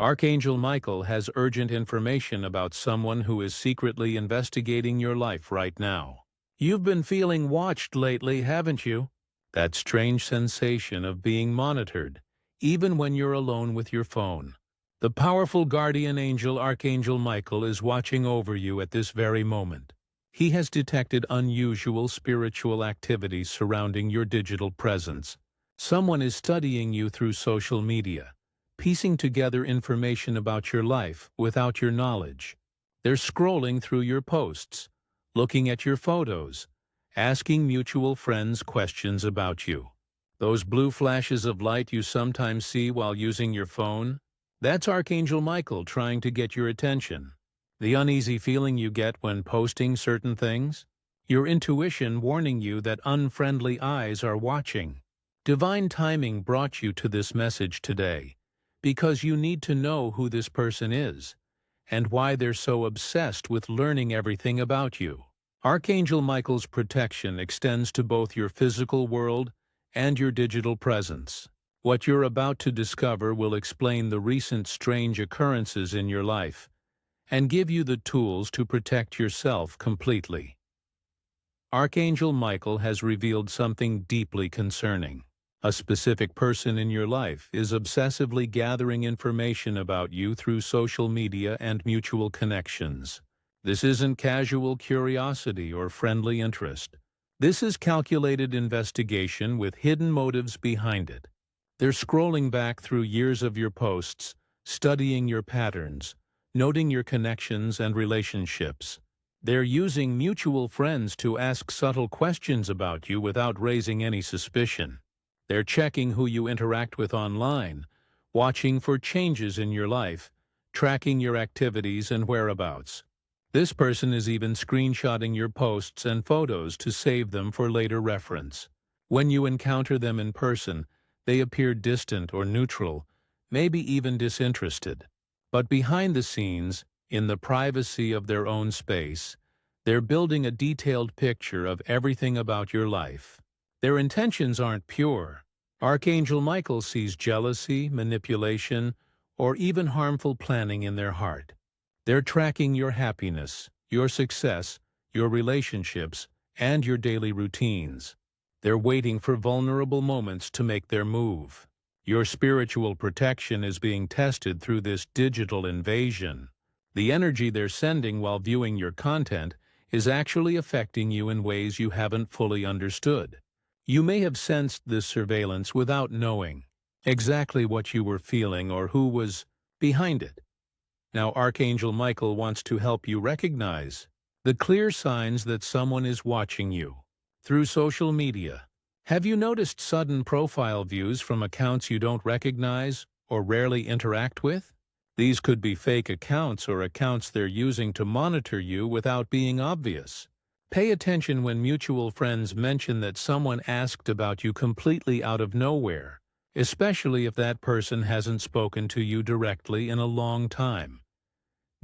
Archangel Michael has urgent information about someone who is secretly investigating your life right now. You've been feeling watched lately, haven't you? That strange sensation of being monitored, even when you're alone with your phone. The powerful guardian angel Archangel Michael is watching over you at this very moment. He has detected unusual spiritual activities surrounding your digital presence. Someone is studying you through social media, piecing together information about your life without your knowledge. They're scrolling through your posts, looking at your photos, asking mutual friends questions about you. Those blue flashes of light you sometimes see while using your phone? That's Archangel Michael trying to get your attention. The uneasy feeling you get when posting certain things? Your intuition warning you that unfriendly eyes are watching. Divine timing brought you to this message today, because you need to know who this person is, and why they're so obsessed with learning everything about you. Archangel Michael's protection extends to both your physical world and your digital presence. What you're about to discover will explain the recent strange occurrences in your life and give you the tools to protect yourself completely. Archangel Michael has revealed something deeply concerning. A specific person in your life is obsessively gathering information about you through social media and mutual connections. This isn't casual curiosity or friendly interest. This is calculated investigation with hidden motives behind it. They're scrolling back through years of your posts, studying your patterns, noting your connections and relationships. They're using mutual friends to ask subtle questions about you without raising any suspicion. They're checking who you interact with online, watching for changes in your life, tracking your activities and whereabouts. This person is even screenshotting your posts and photos to save them for later reference. When you encounter them in person, they appear distant or neutral, maybe even disinterested. But behind the scenes, in the privacy of their own space, they're building a detailed picture of everything about your life. Their intentions aren't pure. Archangel Michael sees jealousy, manipulation, or even harmful planning in their heart. They're tracking your happiness, your success, your relationships, and your daily routines. They're waiting for vulnerable moments to make their move. Your spiritual protection is being tested through this digital invasion. The energy they're sending while viewing your content is actually affecting you in ways you haven't fully understood. You may have sensed this surveillance without knowing exactly what you were feeling or who was behind it. Now, Archangel Michael wants to help you recognize the clear signs that someone is watching you. Through social media, have you noticed sudden profile views from accounts you don't recognize or rarely interact with? These could be fake accounts or accounts they're using to monitor you without being obvious. Pay attention when mutual friends mention that someone asked about you completely out of nowhere, especially if that person hasn't spoken to you directly in a long time.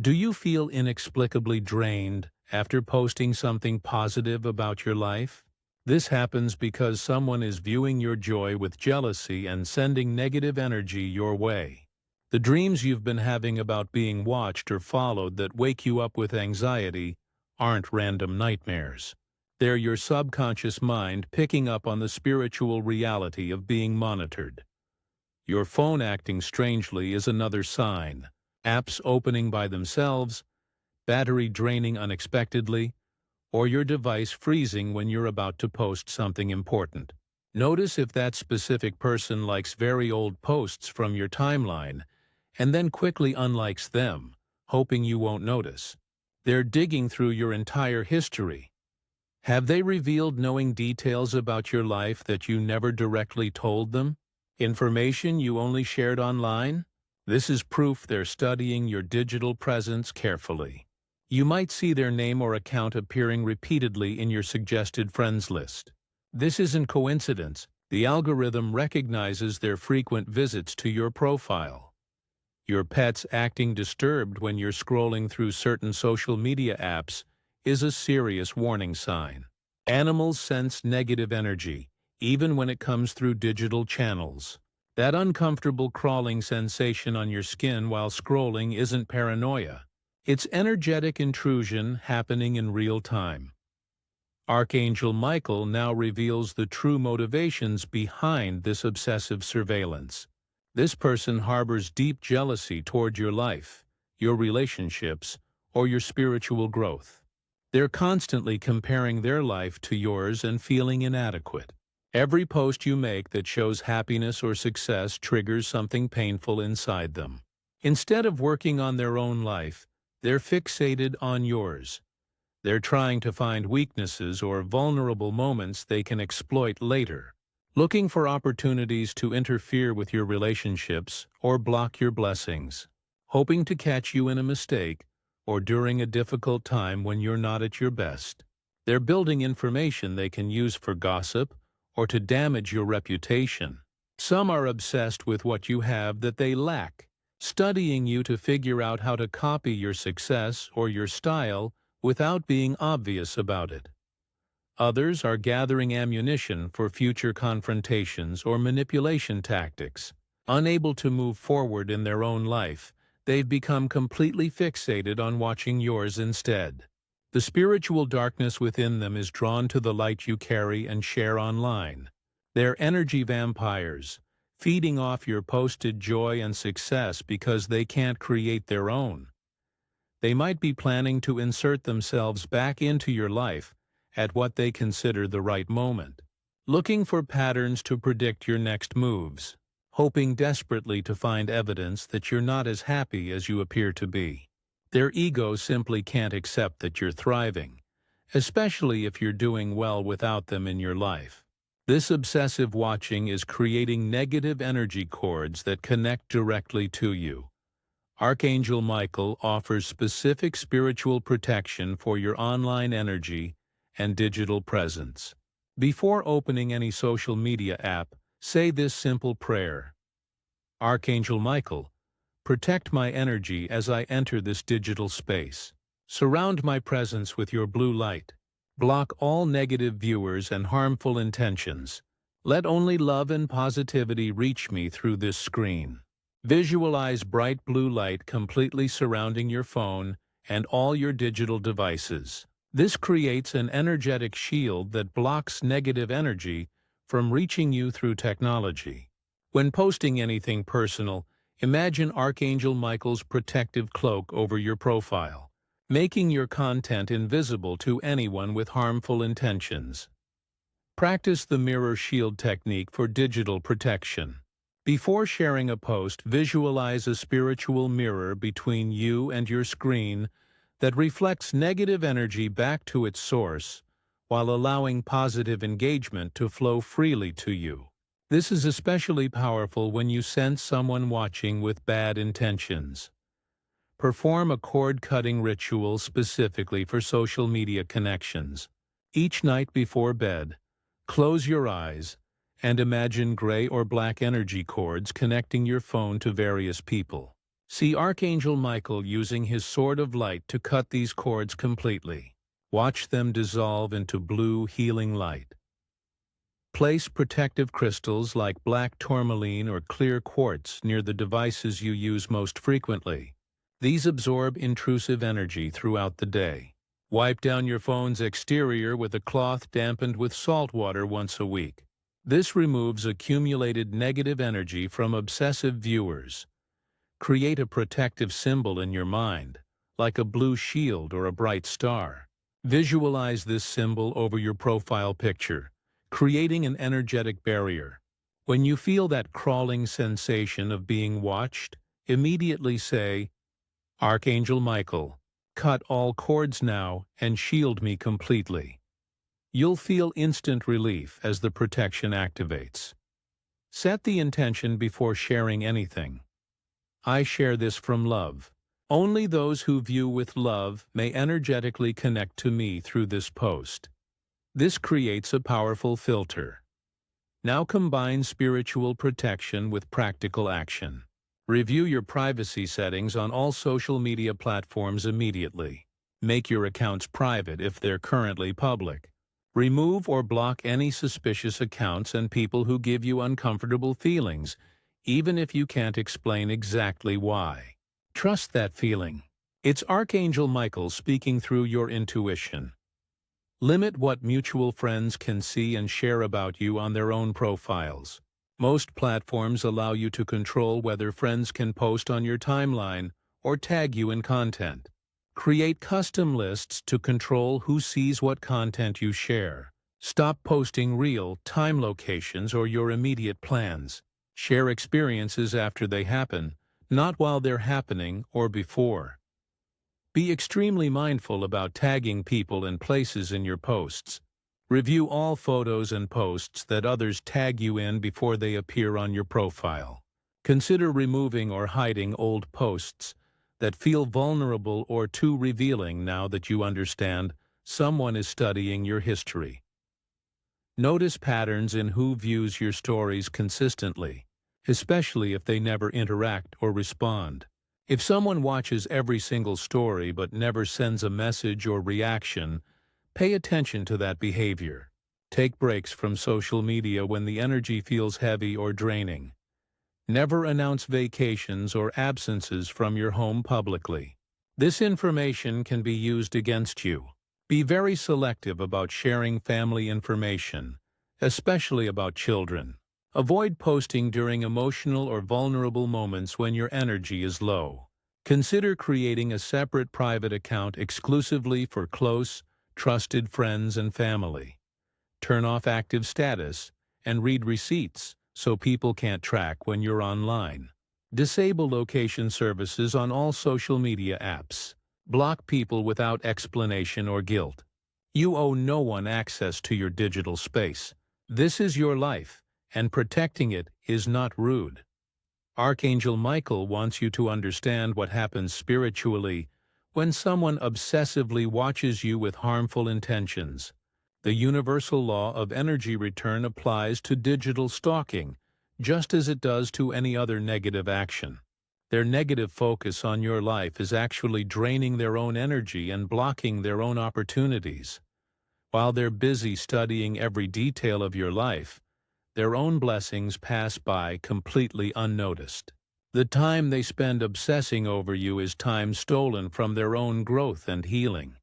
Do you feel inexplicably drained after posting something positive about your life? This happens because someone is viewing your joy with jealousy and sending negative energy your way. The dreams you've been having about being watched or followed that wake you up with anxiety aren't random nightmares. They're your subconscious mind picking up on the spiritual reality of being monitored. Your phone acting strangely is another sign. Apps opening by themselves, battery draining unexpectedly, or your device freezing when you're about to post something important. Notice if that specific person likes very old posts from your timeline and then quickly unlikes them, hoping you won't notice. They're digging through your entire history. Have they revealed knowing details about your life that you never directly told them? Information you only shared online? This is proof they're studying your digital presence carefully. You might see their name or account appearing repeatedly in your suggested friends list. This isn't coincidence. The algorithm recognizes their frequent visits to your profile. Your pets acting disturbed when you're scrolling through certain social media apps is a serious warning sign. Animals sense negative energy, even when it comes through digital channels. That uncomfortable crawling sensation on your skin while scrolling isn't paranoia. It's energetic intrusion happening in real time. Archangel Michael now reveals the true motivations behind this obsessive surveillance. This person harbors deep jealousy toward your life, your relationships, or your spiritual growth. They're constantly comparing their life to yours and feeling inadequate. Every post you make that shows happiness or success triggers something painful inside them. Instead of working on their own life, they're fixated on yours. They're trying to find weaknesses or vulnerable moments they can exploit later, looking for opportunities to interfere with your relationships or block your blessings, hoping to catch you in a mistake or during a difficult time when you're not at your best. They're building information they can use for gossip or to damage your reputation. Some are obsessed with what you have that they lack, studying you to figure out how to copy your success or your style without being obvious about it. Others are gathering ammunition for future confrontations or manipulation tactics. Unable to move forward in their own life, they've become completely fixated on watching yours instead. The spiritual darkness within them is drawn to the light you carry and share online. They're energy vampires, feeding off your posted joy and success because they can't create their own. They might be planning to insert themselves back into your life at what they consider the right moment, looking for patterns to predict your next moves, hoping desperately to find evidence that you're not as happy as you appear to be. Their ego simply can't accept that you're thriving, especially if you're doing well without them in your life. This obsessive watching is creating negative energy cords that connect directly to you. Archangel Michael offers specific spiritual protection for your online energy and digital presence. Before opening any social media app, say this simple prayer. Archangel Michael, protect my energy as I enter this digital space. Surround my presence with your blue light. Block all negative viewers and harmful intentions. Let only love and positivity reach me through this screen. Visualize bright blue light completely surrounding your phone and all your digital devices. This creates an energetic shield that blocks negative energy from reaching you through technology. When posting anything personal, imagine Archangel Michael's protective cloak over your profile, making your content invisible to anyone with harmful intentions. Practice the mirror shield technique for digital protection. Before sharing a post, visualize a spiritual mirror between you and your screen that reflects negative energy back to its source, while allowing positive engagement to flow freely to you. This is especially powerful when you sense someone watching with bad intentions. Perform a cord-cutting ritual specifically for social media connections. Each night before bed, close your eyes and imagine gray or black energy cords connecting your phone to various people. See Archangel Michael using his sword of light to cut these cords completely. Watch them dissolve into blue, healing light. Place protective crystals like black tourmaline or clear quartz near the devices you use most frequently. These absorb intrusive energy throughout the day. Wipe down your phone's exterior with a cloth dampened with salt water once a week. This removes accumulated negative energy from obsessive viewers. Create a protective symbol in your mind, like a blue shield or a bright star. Visualize this symbol over your profile picture, creating an energetic barrier. When you feel that crawling sensation of being watched, immediately say, Archangel Michael, cut all cords now and shield me completely. You'll feel instant relief as the protection activates. Set the intention before sharing anything. I share this from love. Only those who view with love may energetically connect to me through this post. This creates a powerful filter. Now combine spiritual protection with practical action. Review your privacy settings on all social media platforms immediately. Make your accounts private if they're currently public. Remove or block any suspicious accounts and people who give you uncomfortable feelings, even if you can't explain exactly why. Trust that feeling. It's Archangel Michael speaking through your intuition. Limit what mutual friends can see and share about you on their own profiles. Most platforms allow you to control whether friends can post on your timeline or tag you in content. Create custom lists to control who sees what content you share. Stop posting real time locations or your immediate plans. Share experiences after they happen, not while they're happening or before. Be extremely mindful about tagging people and places in your posts. Review all photos and posts that others tag you in before they appear on your profile. Consider removing or hiding old posts that feel vulnerable or too revealing now that you understand someone is studying your history. Notice patterns in who views your stories consistently, especially if they never interact or respond. If someone watches every single story but never sends a message or reaction, pay attention to that behavior. Take breaks from social media when the energy feels heavy or draining. Never announce vacations or absences from your home publicly. This information can be used against you. Be very selective about sharing family information, especially about children. Avoid posting during emotional or vulnerable moments when your energy is low. Consider creating a separate private account exclusively for close, trusted friends and family. Turn off active status and read receipts so people can't track when you're online. Disable location services on all social media apps. Block people without explanation or guilt. You owe no one access to your digital space. This is your life, and protecting it is not rude. Archangel Michael wants you to understand what happens spiritually when someone obsessively watches you with harmful intentions. The universal law of energy return applies to digital stalking, just as it does to any other negative action. Their negative focus on your life is actually draining their own energy and blocking their own opportunities. While they're busy studying every detail of your life, their own blessings pass by completely unnoticed. The time they spend obsessing over you is time stolen from their own growth and healing.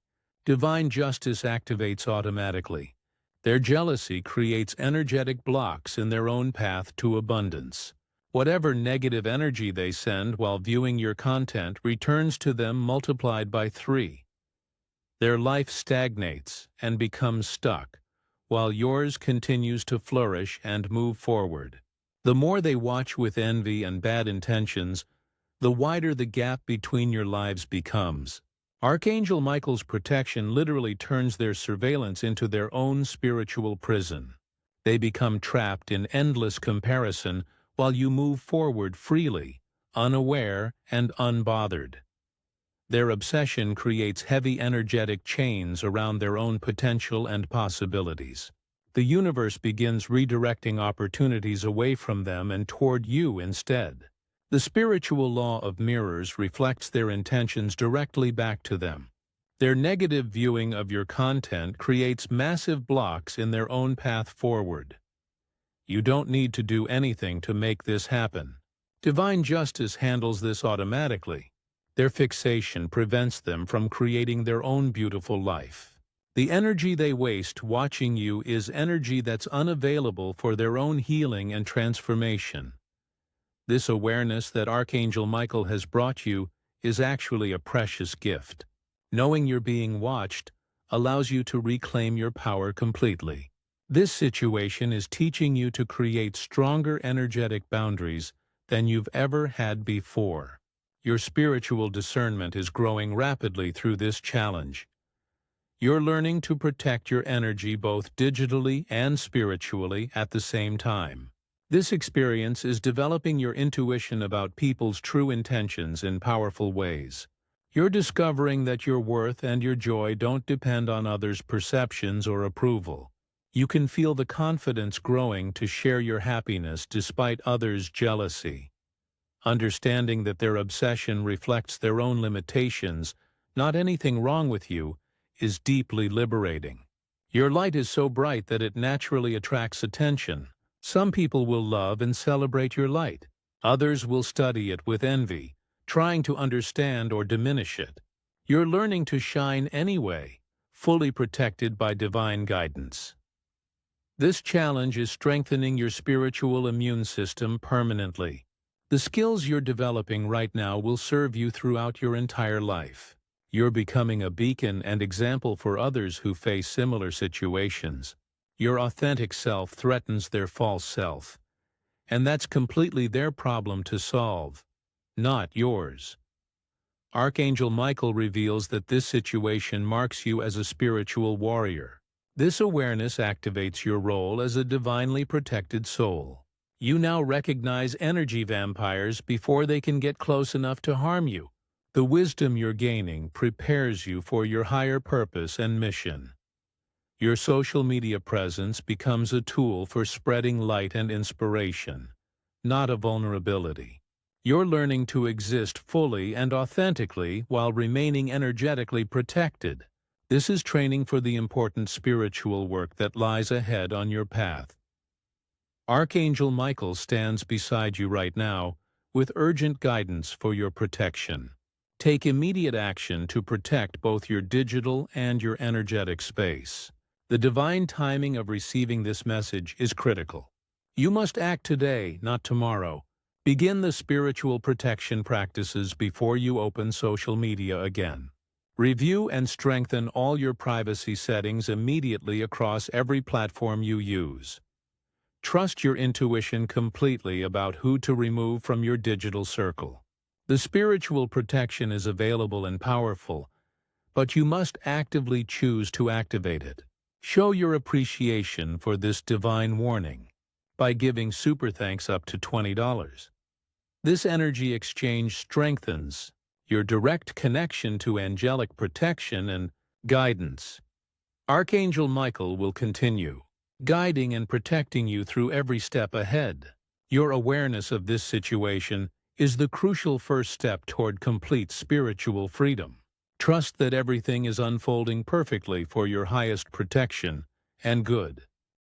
Divine justice activates automatically. Their jealousy creates energetic blocks in their own path to abundance. Whatever negative energy they send while viewing your content returns to them multiplied by 3. Their life stagnates and becomes stuck, while yours continues to flourish and move forward. The more they watch with envy and bad intentions, the wider the gap between your lives becomes. Archangel Michael's protection literally turns their surveillance into their own spiritual prison. They become trapped in endless comparison while you move forward freely, unaware and unbothered. Their obsession creates heavy energetic chains around their own potential and possibilities. The universe begins redirecting opportunities away from them and toward you instead. The spiritual law of mirrors reflects their intentions directly back to them. Their negative viewing of your content creates massive blocks in their own path forward. You don't need to do anything to make this happen. Divine justice handles this automatically. Their fixation prevents them from creating their own beautiful life. The energy they waste watching you is energy that's unavailable for their own healing and transformation. This awareness that Archangel Michael has brought you is actually a precious gift. Knowing you're being watched allows you to reclaim your power completely. This situation is teaching you to create stronger energetic boundaries than you've ever had before. Your spiritual discernment is growing rapidly through this challenge. You're learning to protect your energy both digitally and spiritually at the same time. This experience is developing your intuition about people's true intentions in powerful ways. You're discovering that your worth and your joy don't depend on others' perceptions or approval. You can feel the confidence growing to share your happiness despite others' jealousy. Understanding that their obsession reflects their own limitations, not anything wrong with you, is deeply liberating. Your light is so bright that it naturally attracts attention. Some people will love and celebrate your light. Others will study it with envy, trying to understand or diminish it. You're learning to shine anyway, fully protected by divine guidance. This challenge is strengthening your spiritual immune system permanently. The skills you're developing right now will serve you throughout your entire life. You're becoming a beacon and example for others who face similar situations. Your authentic self threatens their false self, and that's completely their problem to solve, not yours. Archangel Michael reveals that this situation marks you as a spiritual warrior. This awareness activates your role as a divinely protected soul. You now recognize energy vampires before they can get close enough to harm you. The wisdom you're gaining prepares you for your higher purpose and mission. Your social media presence becomes a tool for spreading light and inspiration, not a vulnerability. You're learning to exist fully and authentically while remaining energetically protected. This is training for the important spiritual work that lies ahead on your path. Archangel Michael stands beside you right now with urgent guidance for your protection. Take immediate action to protect both your digital and your energetic space. The divine timing of receiving this message is critical. You must act today, not tomorrow. Begin the spiritual protection practices before you open social media again. Review and strengthen all your privacy settings immediately across every platform you use. Trust your intuition completely about who to remove from your digital circle. The spiritual protection is available and powerful, but you must actively choose to activate it. Show your appreciation for this divine warning by giving super thanks up to $20. This energy exchange strengthens your direct connection to angelic protection and guidance. Archangel Michael will continue guiding and protecting you through every step ahead. Your awareness of this situation is the crucial first step toward complete spiritual freedom. Trust that everything is unfolding perfectly for your highest protection and good.